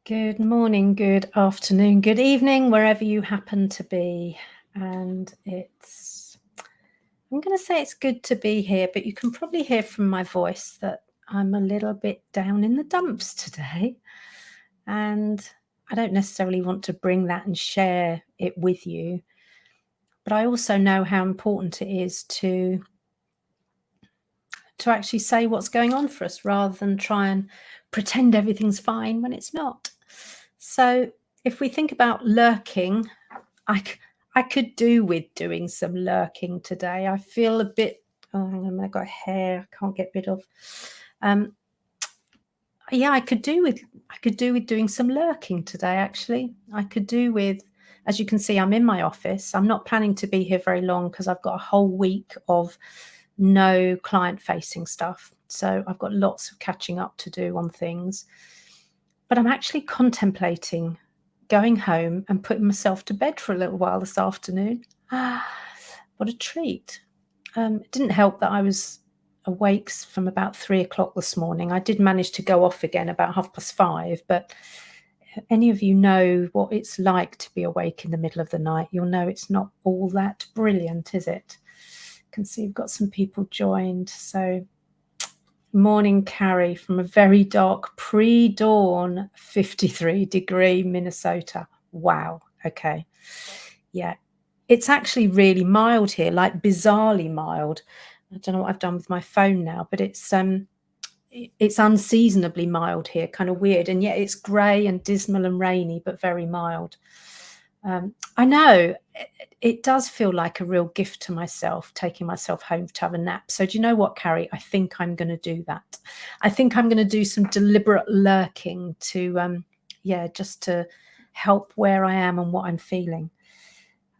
Good morning, good afternoon, good evening, wherever you happen to be. And I'm going to say it's good to be here, but you can probably hear from my voice that I'm a little bit down in the dumps today. And I don't necessarily want to bring that and share it with you. But I also know how important it is to actually say what's going on for us rather than try and pretend everything's fine when it's not. So if we think about lurking, I could do with doing some lurking today. I feel a bit, hang on, I've got hair I can't get rid of. Yeah, I could do with doing some lurking today, actually. I could do with, as you can see, I'm in my office. I'm not planning to be here very long because I've got a whole week of no client-facing stuff. So I've got lots of catching up to do on things. But I'm actually contemplating going home and putting myself to bed for a little while this afternoon. What a treat. It didn't help that I was awake from about 3 o'clock this morning. I did manage to go off again about 5:30, but any of you know what it's like to be awake in the middle of the night, you'll know it's not all that brilliant, is it? You can see we've got some people joined. So morning, Carrie, from a very dark pre-dawn 53-degree Minnesota. Wow. Okay. Yeah. It's actually really mild here, like bizarrely mild. I don't know what I've done with my phone now, but it's unseasonably mild here, kind of weird. And yet it's grey and dismal and rainy, but very mild. I know it does feel like a real gift to myself, taking myself home to have a nap. So do you know what, Carrie? I think I'm going to do that. I think I'm going to do some deliberate lurking to, just to help where I am and what I'm feeling.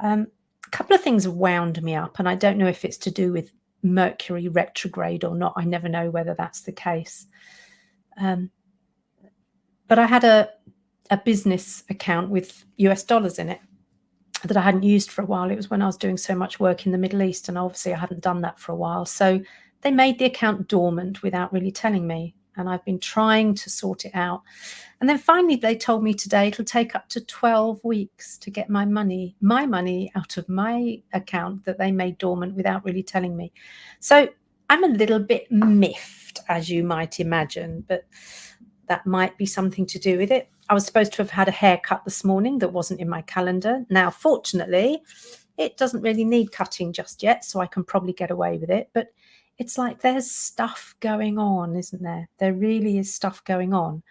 A couple of things have wound me up, and I don't know if it's to do with Mercury retrograde or not. I never know whether that's the case. But I had a business account with US dollars in it that I hadn't used for a while. It was when I was doing so much work in the Middle East, and obviously I hadn't done that for a while. So they made the account dormant without really telling me, and I've been trying to sort it out. And then finally they told me today it'll take up to 12 weeks to get my money out of my account that they made dormant without really telling me. So I'm a little bit miffed, as you might imagine, but that might be something to do with it. I was supposed to have had a haircut this morning that wasn't in my calendar. Now, fortunately, it doesn't really need cutting just yet, so I can probably get away with it. But it's like there's stuff going on, isn't there? There really is stuff going on.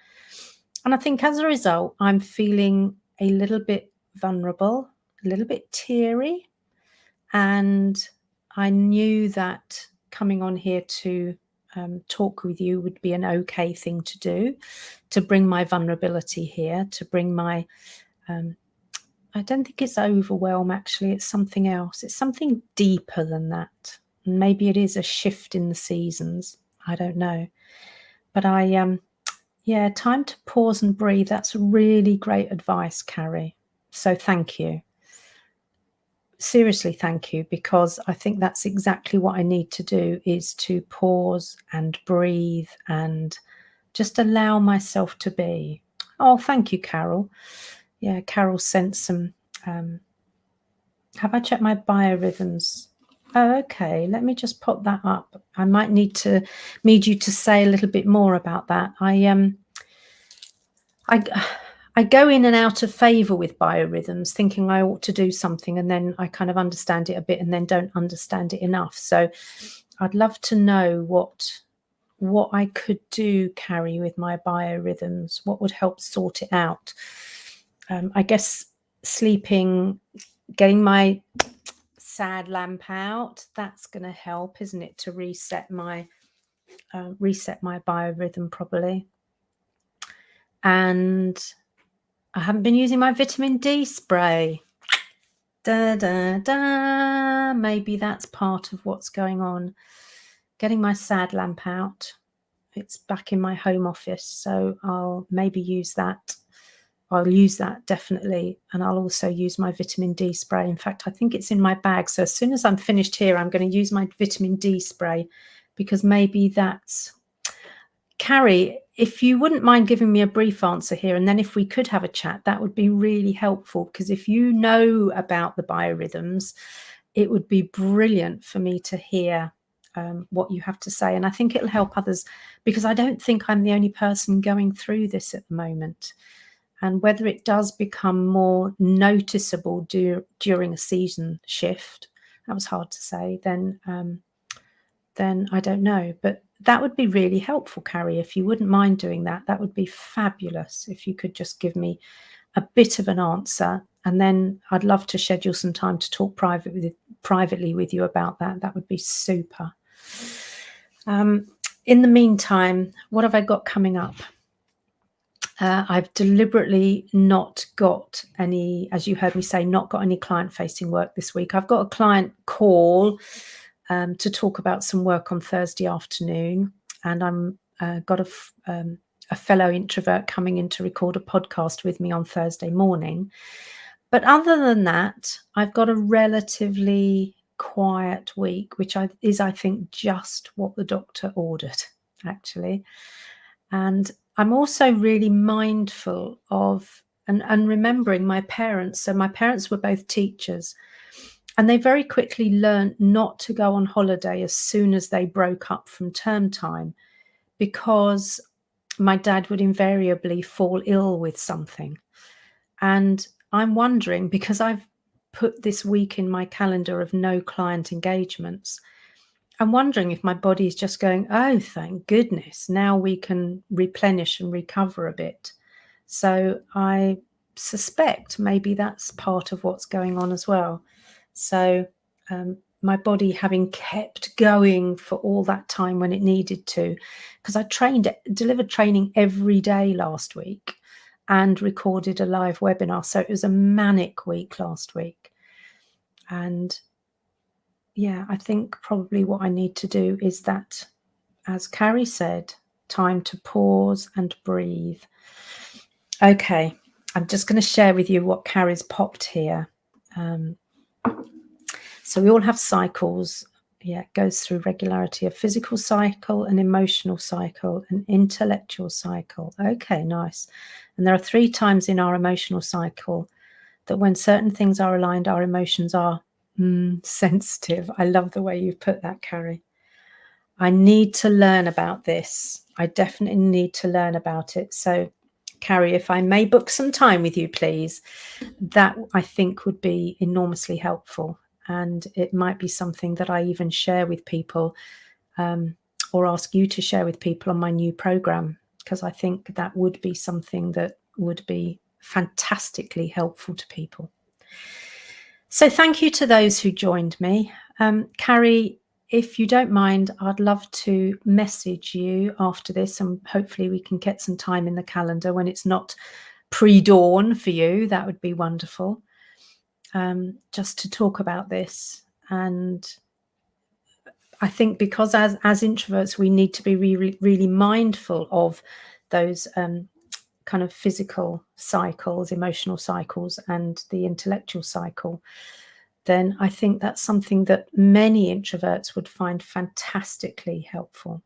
And I think as a result, I'm feeling a little bit vulnerable, a little bit teary. And I knew that coming on here to talk with you would be an okay thing to do, to bring my vulnerability here, to bring my, I don't think it's overwhelm, actually. It's something else. It's something deeper than that. And maybe it is a shift in the seasons. I don't know. But time to pause and breathe. That's really great advice, Carrie. So thank you. Seriously, thank you, because I think that's exactly what I need to do, is to pause and breathe and just allow myself to be. Oh, thank you, Carol. Yeah, Carol sent some, have I checked my biorhythms? Oh, okay, let me just pop that up. I might need you to say a little bit more about that. I go in and out of favor with biorhythms, thinking I ought to do something, and then I kind of understand it a bit and then don't understand it enough. So I'd love to know what I could do, Carrie, with my biorhythms. What would help sort it out? I guess sleeping, getting my sad lamp out, that's going to help, isn't it, to reset my biorhythm properly. And I haven't been using my vitamin D spray. Maybe that's part of what's going on. Getting my sad lamp out. It's back in my home office, so I'll maybe use that. I'll use that definitely. And I'll also use my vitamin D spray. In fact, I think it's in my bag. So as soon as I'm finished here, I'm going to use my vitamin D spray, because maybe that's... Carrie, if you wouldn't mind giving me a brief answer here, and then if we could have a chat, that would be really helpful, because if you know about the biorhythms, it would be brilliant for me to hear what you have to say. And I think it'll help others, because I don't think I'm the only person going through this at the moment. And whether it does become more noticeable during a season shift, that was hard to say, then I don't know. But that would be really helpful, Carrie, if you wouldn't mind doing that. That would be fabulous if you could just give me a bit of an answer. And then I'd love to schedule some time to talk privately with you about that. That would be super. In the meantime, what have I got coming up? I've deliberately not got any, as you heard me say, not got any client-facing work this week. I've got a client call to talk about some work on Thursday afternoon, and I'm got a fellow introvert coming in to record a podcast with me on Thursday morning. But other than that, I've got a relatively quiet week, which is, I think, just what the doctor ordered, actually. And I'm also really mindful of and remembering my parents. So my parents were both teachers, and they very quickly learned not to go on holiday as soon as they broke up from term time, because my dad would invariably fall ill with something. And I'm wondering, because I've put this week in my calendar of no client engagements, I'm wondering if my body is just going, oh, thank goodness, now we can replenish and recover a bit. So I suspect maybe that's part of what's going on as well. So my body having kept going for all that time when it needed to, because I delivered training every day last week and recorded a live webinar. So it was a manic week last week. And yeah, I think probably what I need to do is that, as Carrie said, time to pause and breathe. Okay, I'm just going to share with you what Carrie's popped here. So we all have cycles. Yeah, it goes through regularity, a physical cycle, an emotional cycle, an intellectual cycle. Okay, nice. And there are 3 times in our emotional cycle that when certain things are aligned, our emotions are sensitive. I love the way you've put that, Carrie. I need to learn about this. I definitely need to learn about it. So, Carrie, if I may book some time with you, please, that I think would be enormously helpful. And it might be something that I even share with people, or ask you to share with people on my new program, because I think that would be something that would be fantastically helpful to people. So thank you to those who joined me. Carrie, if you don't mind, I'd love to message you after this, and hopefully we can get some time in the calendar when it's not pre-dawn for you. That would be wonderful, just to talk about this. And I think because as introverts, we need to be really mindful of those kind of physical cycles, emotional cycles, and the intellectual cycle, then I think that's something that many introverts would find fantastically helpful.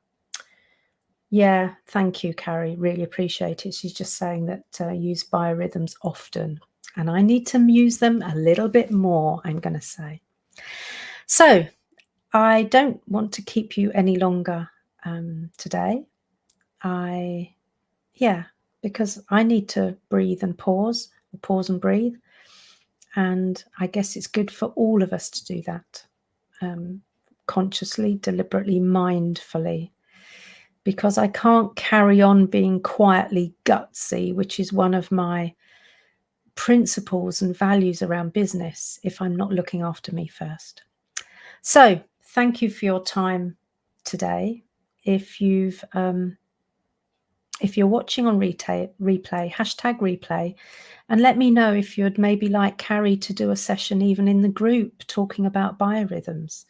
Yeah, thank you, Carrie. Really appreciate it. She's just saying that use biorhythms often, and I need to use them a little bit more, I'm going to say. So I don't want to keep you any longer today. Because I need to breathe and pause and breathe. And I guess it's good for all of us to do that, consciously, deliberately, mindfully, because I can't carry on being quietly gutsy, which is one of my principles and values around business, if I'm not looking after me first. So thank you for your time today. If you're watching on replay, #replay, and let me know if you'd maybe like Carrie to do a session even in the group talking about biorhythms.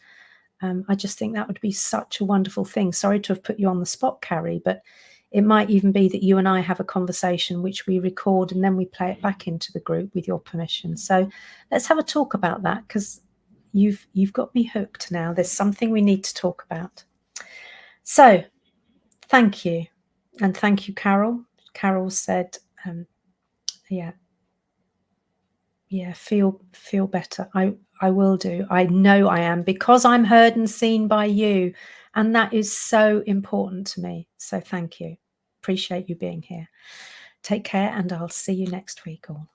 I just think that would be such a wonderful thing. Sorry to have put you on the spot, Carrie, but it might even be that you and I have a conversation which we record and then we play it back into the group with your permission. So let's have a talk about that, because you've got me hooked now. There's something we need to talk about. So thank you. And thank you, Carol. Carol said, yeah, feel better. I will do. I know I am, because I'm heard and seen by you, and that is so important to me. So thank you. Appreciate you being here. Take care, and I'll see you next week all.